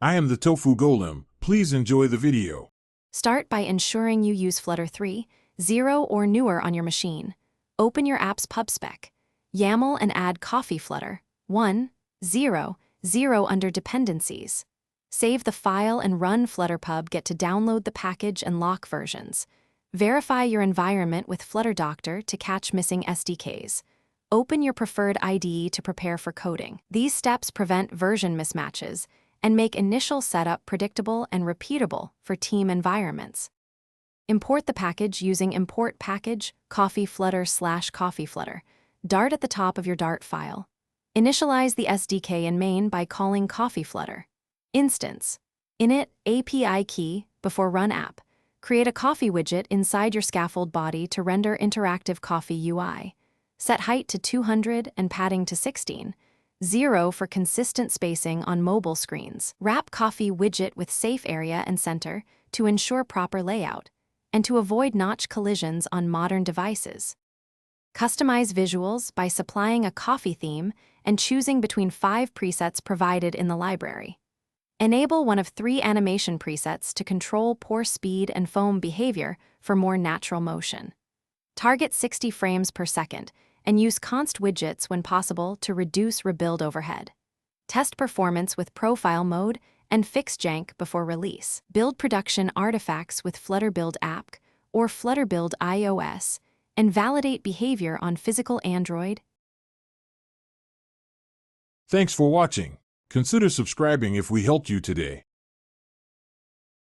I am the Tofu Golem. Please enjoy the video. Start by ensuring you use Flutter 3.0 or newer on your machine. Open your app's pubspec. YAML and add coffee Flutter 1.0.0 under Dependencies. Save the file and run FlutterPub. Get to download the package and lock versions. Verify your environment with Flutter Doctor to catch missing SDKs. Open your preferred IDE to prepare for coding. These steps prevent version mismatches and make initial setup predictable and repeatable for team environments. Import the package using import package coffee Flutter/coffee Flutter. Dart at the top of your Dart file. Initialize the SDK in main by calling coffee Flutter. Instance. Init API key before run app. Create a coffee widget inside your scaffold body to render interactive coffee UI. Set height to 200 and padding to 16. 0 for consistent spacing on mobile screens. Wrap coffee widget with safe area and center to ensure proper layout and to avoid notch collisions on modern devices. Customize visuals by supplying a coffee theme and choosing between 5 presets provided in the library. Enable one of 3 animation presets to control pour speed and foam behavior for more natural motion. Target 60 frames per second and use const widgets when possible to reduce rebuild overhead. Test performance with profile mode and fix jank before release. Build production artifacts with Flutter Build App or Flutter Build iOS and validate behavior on physical Android. Thanks for watching. Consider subscribing if we helped you today.